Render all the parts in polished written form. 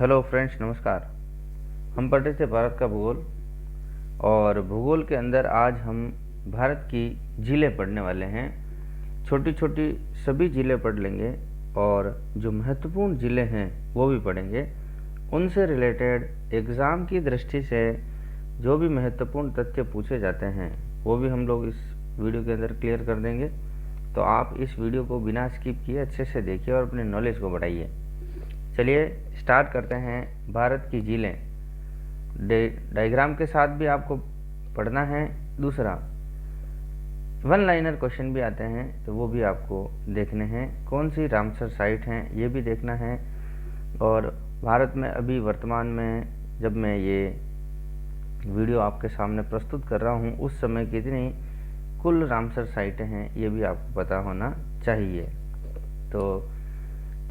Hello friends, नमस्कार। हम पढ़ रहे थे भारत का भूगोल, और भूगोल के अंदर आज हम भारत की झीलें पढ़ने वाले हैं। छोटी छोटी सभी झीलें पढ़ लेंगे और जो महत्वपूर्ण झीलें हैं वो भी पढ़ेंगे। उनसे रिलेटेड एग्ज़ाम की दृष्टि से जो भी महत्वपूर्ण तथ्य पूछे जाते हैं वो भी हम लोग इस वीडियो के अंदर क्लियर कर देंगे। तो आप इस वीडियो को बिना स्किप किए अच्छे से देखिए और अपने नॉलेज को बढ़ाइए। चलिए स्टार्ट करते हैं। भारत की झीलें डायग्राम के साथ भी आपको पढ़ना है। दूसरा, वन लाइनर क्वेश्चन भी आते हैं तो वो भी आपको देखने हैं। कौन सी रामसर साइट हैं ये भी देखना है। और भारत में अभी वर्तमान में जब मैं ये वीडियो आपके सामने प्रस्तुत कर रहा हूँ उस समय कितनी कुल रामसर साइटें हैं ये भी आपको पता होना चाहिए। तो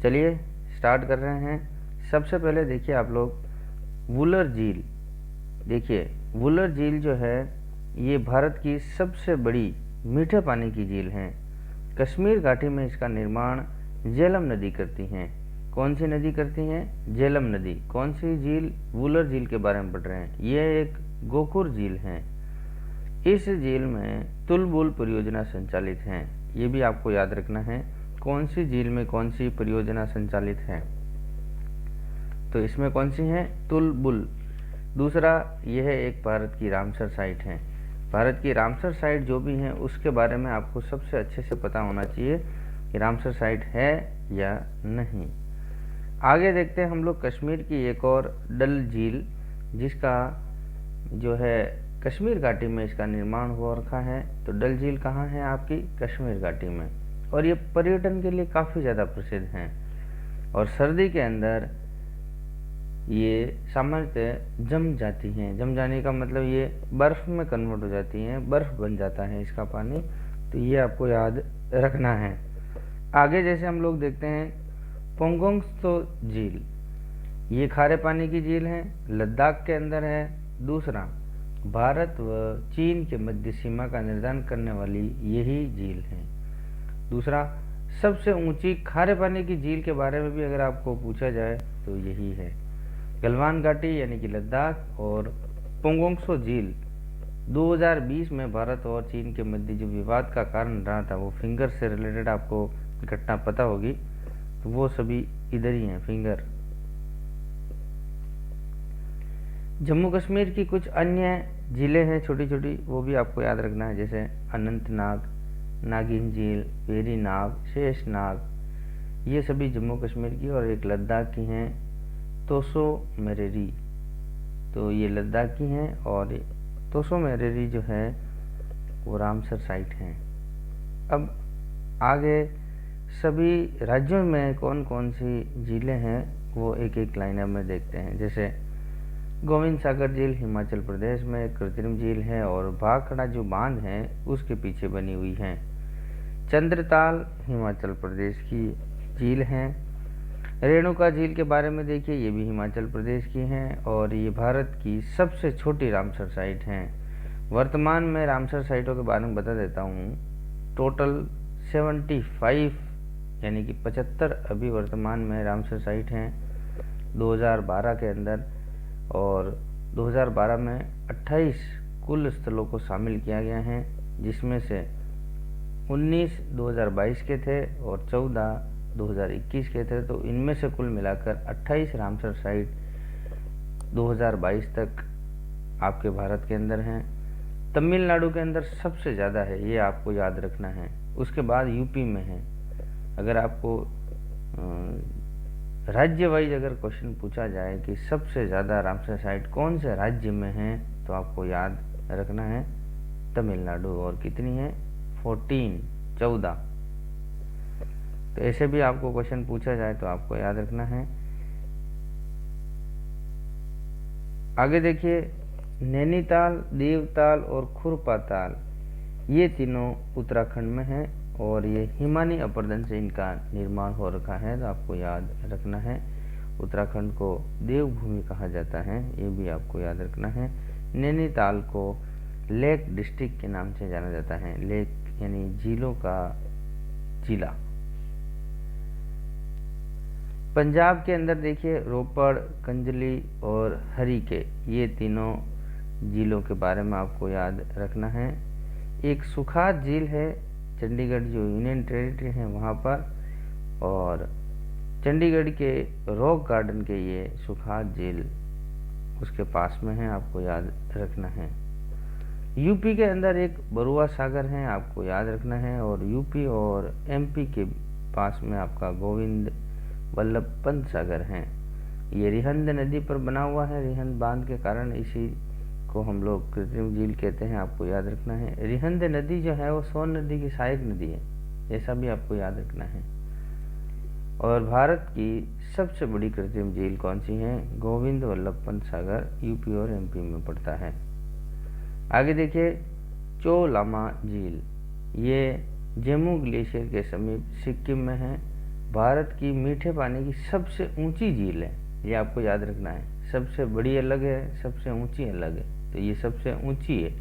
चलिए स्टार्ट कर रहे हैं। सबसे पहले देखिए आप लोग वुलर झील। देखिए वुलर झील जो है ये भारत की सबसे बड़ी मीठे पानी की झील है। कश्मीर घाटी में इसका निर्माण झेलम नदी करती हैं। कौन सी नदी करती हैं? झेलम नदी। कौन सी झील? वुलर झील के बारे में पढ़ रहे हैं। यह एक गोखुर झील है। इस झील में तुलबुल परियोजना संचालित है। ये भी आपको याद रखना है, कौन सी झील में कौन सी परियोजना संचालित है। तो इसमें कौन सी है? तुलबुल। दूसरा, यह एक भारत की रामसर साइट है। भारत की रामसर साइट जो भी है उसके बारे में आपको सबसे अच्छे से पता होना चाहिए कि रामसर साइट है या नहीं। आगे देखते हैं हम लोग कश्मीर की एक और डल झील, जिसका जो है कश्मीर घाटी में इसका निर्माण हो रखा है। तो डल झील कहाँ है? आपकी कश्मीर घाटी में। और ये पर्यटन के लिए काफ़ी ज़्यादा प्रसिद्ध हैं। और सर्दी के अंदर ये सामान्यतः जम जाती हैं। जम जाने का मतलब ये बर्फ़ में कन्वर्ट हो जाती हैं, बर्फ़ बन जाता है इसका पानी। तो ये आपको याद रखना है। आगे जैसे हम लोग देखते हैं पोंगोंगसो झील। ये खारे पानी की झील है, लद्दाख के अंदर है। दूसरा, भारत व चीन के मध्य सीमा का निर्धारण करने वाली यही झील है। दूसरा, सबसे ऊंची खारे पानी की झील के बारे में भी अगर आपको पूछा जाए तो यही है। गलवान घाटी यानी कि लद्दाख और पोंगोंगसो झील 2020 में भारत और चीन के मध्य जो विवाद का कारण रहा था, वो फिंगर से रिलेटेड आपको घटना पता होगी, तो वो सभी इधर ही हैं, फिंगर। जम्मू कश्मीर की कुछ अन्य झीलें हैं छोटी छोटी, वो भी आपको याद रखना है, जैसे अनंतनाग, नागिन झील, वेरीनाग, शेषनाग। ये सभी जम्मू कश्मीर की। और एक लद्दाख की हैं तोसो मेरेरी। तो ये लद्दाख की हैं और तोसो मेरेरी जो है वो रामसर साइट हैं। अब आगे सभी राज्यों में कौन कौन सी झीलें हैं वो एक एक लाइनर में देखते हैं। जैसे गोविंद सागर झील हिमाचल प्रदेश में एक कृत्रिम झील है और भाखड़ा जो बांध है उसके पीछे बनी हुई है। चंद्रताल हिमाचल प्रदेश की झील है। रेणुका झील के बारे में देखिए, ये भी हिमाचल प्रदेश की हैं और ये भारत की सबसे छोटी रामसर साइट हैं। वर्तमान में रामसर साइटों के बारे में बता देता हूँ। टोटल 75 यानी कि 75 अभी वर्तमान में रामसर साइट हैं 2012 के अंदर। और 2012 में 28 कुल स्थलों को शामिल किया गया है, जिसमें से 19 2022 के थे और 14 2021 के थे। तो इनमें से कुल मिलाकर 28 रामसर साइट 2022 तक आपके भारत के अंदर हैं। तमिलनाडु के अंदर सबसे ज़्यादा है, ये आपको याद रखना है। उसके बाद यूपी में है। अगर आपको राज्य वाइज अगर क्वेश्चन पूछा जाए कि सबसे ज़्यादा रामसर साइट कौन से राज्य में है, तो आपको याद रखना है तमिलनाडु। और कितनी है? 14। तो ऐसे भी आपको क्वेश्चन पूछा जाए तो आपको याद रखना है। आगे देखिए नैनीताल, देवताल और खुरपाताल, ये तीनों उत्तराखंड में हैं और ये हिमानी अपर्दन से इनका निर्माण हो रखा है। तो आपको याद रखना है। उत्तराखंड को देवभूमि कहा जाता है, ये भी आपको याद रखना है। नैनीताल को लेक डिस्ट्रिक्ट के नाम से जाना जाता है। लेक यानी झीलों का जिला। पंजाब के अंदर देखिए रोपड़, कंजली और हरीके, ये तीनों झीलों के बारे में आपको याद रखना है। एक सुखाद झील है चंडीगढ़ जो यूनियन टेरिटरी है वहाँ पर, और चंडीगढ़ के रॉक गार्डन के ये सुखाद झील उसके पास में है, आपको याद रखना है। यूपी के अंदर एक बरुआ सागर है, आपको याद रखना है, और यूपी और एमपी के पास में आपका गोविंद वल्लभ पंत सागर है। ये रिहंद नदी पर बना हुआ है, रिहंद बांध के कारण इसी को हम लोग कृत्रिम झील कहते हैं, आपको याद रखना है। रिहंद नदी जो है वो सोन नदी की सहायक नदी है, ऐसा भी आपको याद रखना है। और भारत की सबसे बड़ी कृत्रिम झील कौन सी है? गोविंद वल्लभ पंत सागर, यूपी और एमपी में पड़ता है। आगे देखिए चोलामा झील, ये जेमू ग्लेशियर के समीप सिक्किम में है। भारत की मीठे पानी की सबसे ऊंची झील है, ये आपको याद रखना है। सबसे बड़ी अलग है, सबसे ऊंची अलग है, तो ये सबसे ऊंची है।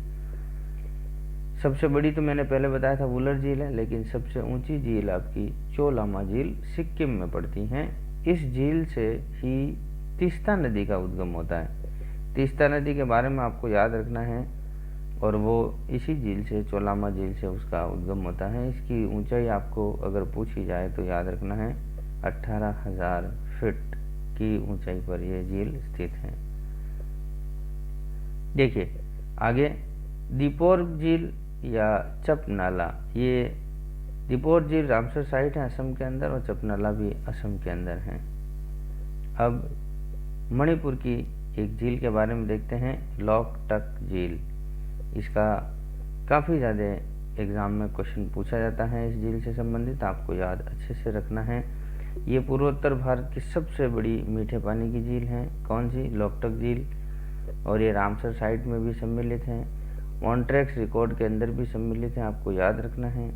सबसे बड़ी तो मैंने पहले बताया था वुलर झील है, लेकिन सबसे ऊंची झील आपकी चोलामा झील सिक्किम में पड़ती है। इस झील से ही तीस्ता नदी का उद्गम होता है। तीस्ता नदी के बारे में आपको याद रखना है, और वो इसी झील से, चोलामा झील से उसका उद्गम होता है। इसकी ऊंचाई आपको अगर पूछी जाए तो याद रखना है 18,000 फीट की ऊंचाई पर यह झील स्थित है। देखिए आगे दीपोर झील या चप नाला, ये दीपोर झील रामसर साइट है असम के अंदर, और चप नाला भी असम के अंदर है। अब मणिपुर की एक झील के बारे में देखते हैं, लोकटक झील। इसका काफ़ी ज़्यादा एग्ज़ाम में क्वेश्चन पूछा जाता है, इस झील से संबंधित आपको याद अच्छे से रखना है। ये पूर्वोत्तर भारत की सबसे बड़ी मीठे पानी की झील है। कौन सी? लोकटक झील, और ये रामसर साइट में भी सम्मिलित है, मॉन्ट्रेक्स रिकॉर्ड के अंदर भी सम्मिलित है, आपको याद रखना है।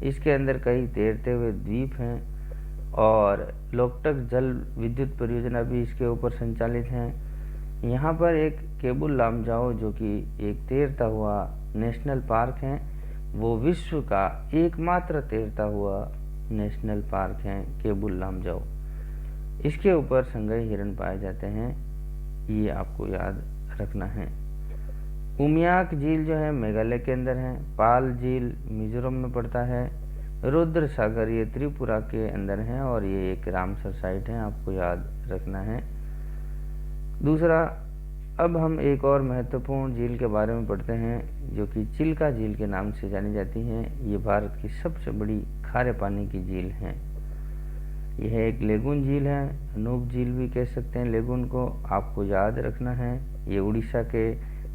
इसके अंदर कई तैरते हुए द्वीप हैं, और लोकटक जल विद्युत परियोजना भी इसके ऊपर संचालित है। यहाँ पर एक केबुल लामजाओ जो कि एक तैरता हुआ नेशनल पार्क है, वो विश्व का एकमात्र तैरता हुआ नेशनल पार्क है केबुल लामजाओ। इसके ऊपर संगई हिरण पाए जाते हैं, ये आपको याद रखना है। उमियाक झील जो है मेघालय के अंदर है। पाल झील मिजोरम में पड़ता है। रुद्र सागर ये त्रिपुरा के अंदर है, और ये एक रामसर साइट है, आपको याद रखना है। दूसरा, अब हम एक और महत्वपूर्ण झील के बारे में पढ़ते हैं जो कि चिल्का झील के नाम से जानी जाती है। ये भारत की सबसे बड़ी खारे पानी की झील है। यह एक लेगून झील है, अनूप झील भी कह सकते हैं लेगून को, आपको याद रखना है। ये उड़ीसा के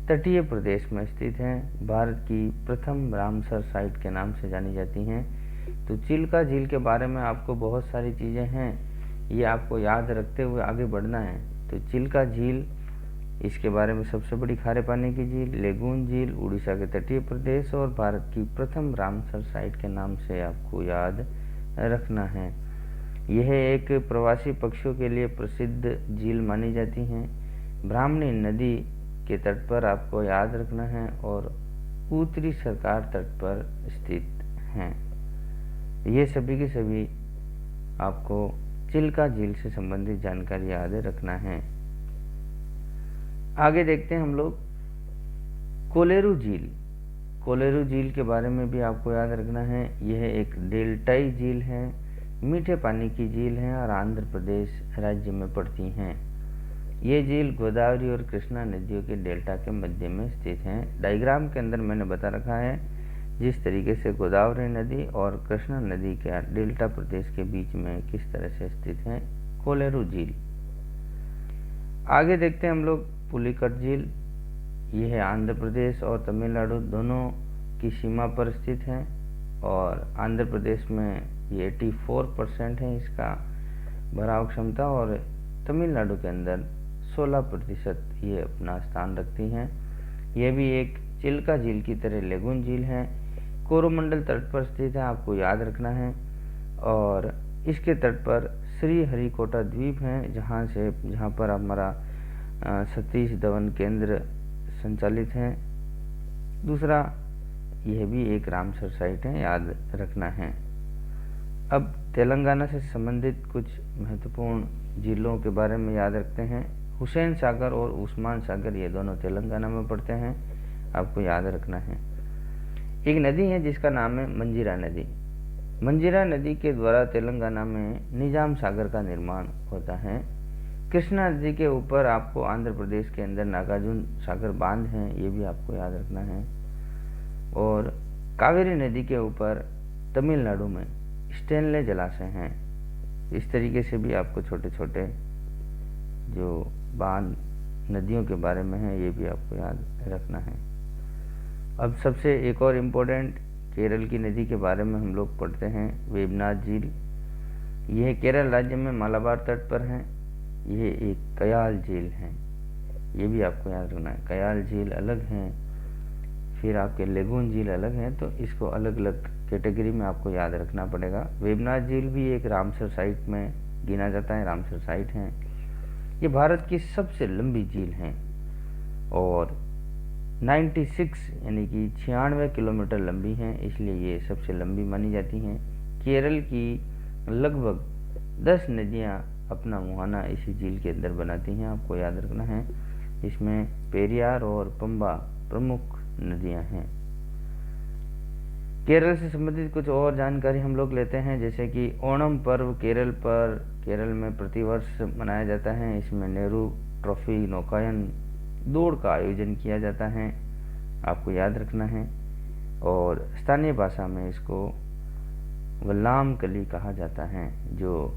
तटीय प्रदेश में स्थित है। भारत की प्रथम रामसर साइट के नाम से जानी जाती हैं। तो चिल्का झील के बारे में आपको बहुत सारी चीज़ें हैं, ये आपको याद रखते हुए आगे बढ़ना है। तो चिल्का झील, इसके बारे में सबसे बड़ी खारे पानी की झील, लेगून झील, उड़ीसा के तटीय प्रदेश, और भारत की प्रथम रामसर साइट के नाम से आपको याद रखना है। यह एक प्रवासी पक्षियों के लिए प्रसिद्ध झील मानी जाती है। ब्राह्मणी नदी के तट पर आपको याद रखना है, और उत्तरी सरकार तट पर स्थित हैं। ये सभी की सभी आपको चिल्का झील से संबंधित जानकारी याद रखना है। आगे देखते हैं हम लोग कोलेरू झील। कोलेरू झील के बारे में भी आपको याद रखना है। यह एक डेल्टाई झील है, मीठे पानी की झील है, और आंध्र प्रदेश राज्य में पड़ती हैं। ये झील गोदावरी और कृष्णा नदियों के डेल्टा के मध्य में स्थित हैं। डायग्राम के अंदर मैंने बता रखा है जिस तरीके से गोदावरी नदी और कृष्णा नदी के डेल्टा प्रदेश के बीच में किस तरह से स्थित है कोलेरू झील। आगे देखते हैं हम लोग पुलिकट झील। यह है आंध्र प्रदेश और तमिलनाडु दोनों की सीमा पर स्थित है, और आंध्र प्रदेश में ये 84% है इसका भराव क्षमता, और तमिलनाडु के अंदर 16% ये अपना स्थान रखती हैं। यह भी एक चिल्का झील की तरह लेगून झील है, कोरोमंडल तट पर स्थित है, आपको याद रखना है। और इसके तट पर श्री हरिकोटा द्वीप हैं, जहाँ पर हमारा सतीश धवन केंद्र संचालित है। दूसरा, यह भी एक रामसर साइट है, याद रखना है। अब तेलंगाना से संबंधित कुछ महत्वपूर्ण जिलों के बारे में याद रखते हैं। हुसैन सागर और उस्मान सागर ये दोनों तेलंगाना में पड़ते हैं, आपको याद रखना है। एक नदी है जिसका नाम है मंजीरा नदी। मंजीरा नदी के द्वारा तेलंगाना में निजाम सागर का निर्माण होता है। कृष्णा नदी के ऊपर आपको आंध्र प्रदेश के अंदर नागार्जुन सागर बांध है, ये भी आपको याद रखना है। और कावेरी नदी के ऊपर तमिलनाडु में स्टेनले जलाशय हैं। इस तरीके से भी आपको छोटे छोटे जो बांध नदियों के बारे में है ये भी आपको याद रखना है। अब सबसे एक और इम्पोर्टेंट केरल की नदी के बारे में हम लोग पढ़ते हैं, वेबनाथ झील। यह केरल राज्य में मालाबार तट पर है। यह एक कयाल झील है, ये भी आपको याद रखना है। कयाल झील अलग है, फिर आपके लेगून झील अलग है, तो इसको अलग अलग कैटेगरी में आपको याद रखना पड़ेगा। वेबनाथ झील भी एक रामसर साइट में गिना जाता है, रामसर साइट है। ये भारत की सबसे लंबी झील है और 96 यानी कि 96 किलोमीटर लंबी है, इसलिए ये सबसे लंबी मानी जाती हैं। केरल की लगभग 10 नदियाँ अपना मुहाना इसी झील के अंदर बनाती हैं, आपको याद रखना है। इसमें पेरियार और पंबा प्रमुख नदियाँ हैं। केरल से संबंधित कुछ और जानकारी हम लोग लेते हैं, जैसे कि ओणम पर्व केरल में प्रतिवर्ष मनाया जाता है। इसमें नेहरू ट्रॉफी नौकायन दौड़ का आयोजन किया जाता है, आपको याद रखना है। और स्थानीय भाषा में इसको वल्लाम कली कहा जाता है, जो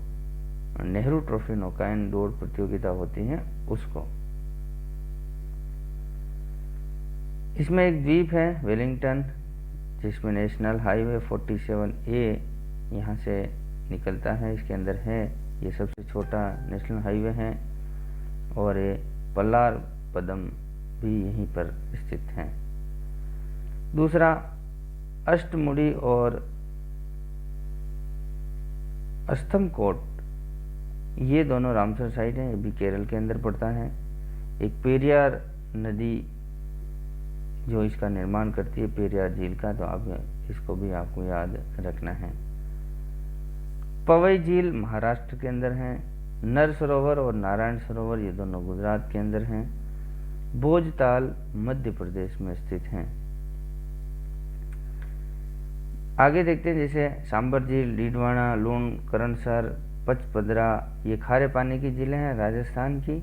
नेहरू ट्रॉफी नौकायन दौड़ प्रतियोगिता होती है उसको। इसमें एक द्वीप है वेलिंगटन, जिसमें नेशनल हाईवे 47A यहाँ से निकलता है, इसके अंदर है। ये सबसे छोटा नेशनल हाईवे है और ये पल्लार पदम भी यहीं पर स्थित है। दूसरा अष्टमुड़ी और अस्थमकोट, ये दोनों रामसर साइट हैं, ये भी केरल के अंदर पड़ता है। एक पेरियार नदी जो इसका निर्माण करती है, पेरियार झील का, तो आप इसको भी आपको याद रखना है। पवई झील महाराष्ट्र के अंदर है। नर सरोवर और नारायण सरोवर ये दोनों गुजरात के अंदर हैं। भोजताल मध्य प्रदेश में स्थित हैं। आगे देखते हैं, जैसे सांबर झील, डीडवाना, लूण, करणसर, पचपदरा, ये खारे पानी की झीलें हैं राजस्थान की।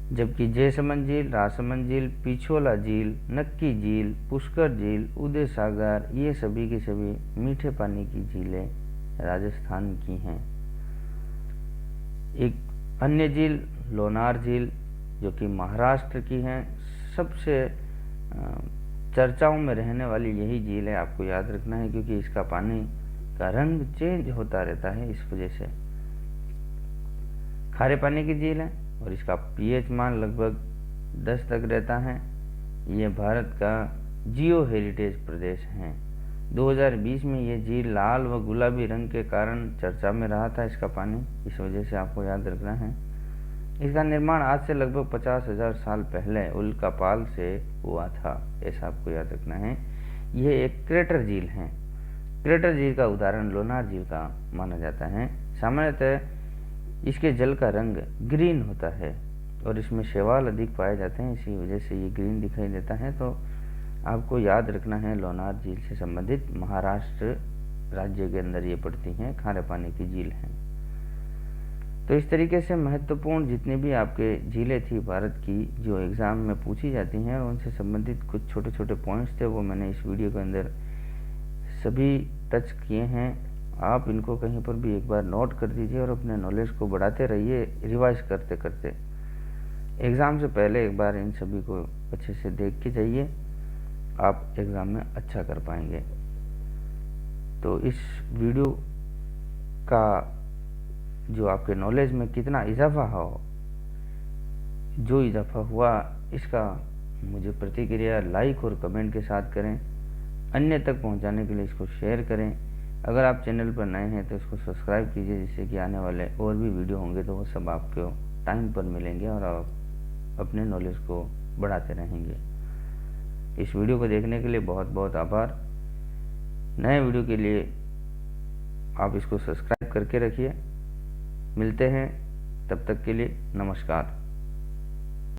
जबकि जयसमंद झील, राजसमंद झील, पिछोला झील, नक्की झील, पुष्कर झील, उदय सागर, ये सभी की सभी मीठे पानी की झीलें राजस्थान की हैं। एक अन्य झील लोनार झील जो कि महाराष्ट्र की है, सबसे चर्चाओं में रहने वाली यही झील है, आपको याद रखना है, क्योंकि इसका पानी का रंग चेंज होता रहता है, इस वजह से खारे पानी की झील है और इसका pH मान लगभग 10 तक रहता है। ये भारत का जियो हेरिटेज प्रदेश है। 2020 में ये झील लाल व गुलाबी रंग के कारण चर्चा में रहा था इसका पानी, इस वजह से आपको याद रखना है। इसका निर्माण आज से लगभग 50,000 साल पहले उल्कापात से हुआ था, ऐसा आपको याद रखना है। यह एक क्रेटर झील है। क्रेटर झील का उदाहरण लोनार झील का माना जाता है। सामान्यतः इसके जल का रंग ग्रीन होता है और इसमें शैवाल अधिक पाए जाते हैं, इसी वजह से ये ग्रीन दिखाई देता है। तो आपको याद रखना है, लोनार झील से संबंधित महाराष्ट्र राज्य के अंदर ये पड़ती हैं, खारे पानी की झील है। तो इस तरीके से महत्वपूर्ण जितनी भी आपके झीलें थी भारत की जो एग्ज़ाम में पूछी जाती हैं, उनसे संबंधित कुछ छोटे छोटे पॉइंट्स थे, वो मैंने इस वीडियो के अंदर सभी टच किए हैं। आप इनको कहीं पर भी एक बार नोट कर दीजिए और अपने नॉलेज को बढ़ाते रहिए रिवाइज करते करते। एग्ज़ाम से पहले एक बार इन सभी को अच्छे से देख के जाइए, आप एग्ज़ाम में अच्छा कर पाएंगे। तो इस वीडियो का जो आपके नॉलेज में कितना इजाफा हो, जो इजाफा हुआ, इसका मुझे प्रतिक्रिया लाइक और कमेंट के साथ करें। अन्य तक पहुंचाने के लिए इसको शेयर करें। अगर आप चैनल पर नए हैं तो इसको सब्सक्राइब कीजिए, जिससे कि आने वाले और भी वीडियो होंगे तो वो सब आपको टाइम पर मिलेंगे और आप अपने नॉलेज को बढ़ाते रहेंगे। इस वीडियो को देखने के लिए बहुत बहुत आभार। नए वीडियो के लिए आप इसको सब्सक्राइब करके रखिए। मिलते हैं, तब तक के लिए नमस्कार।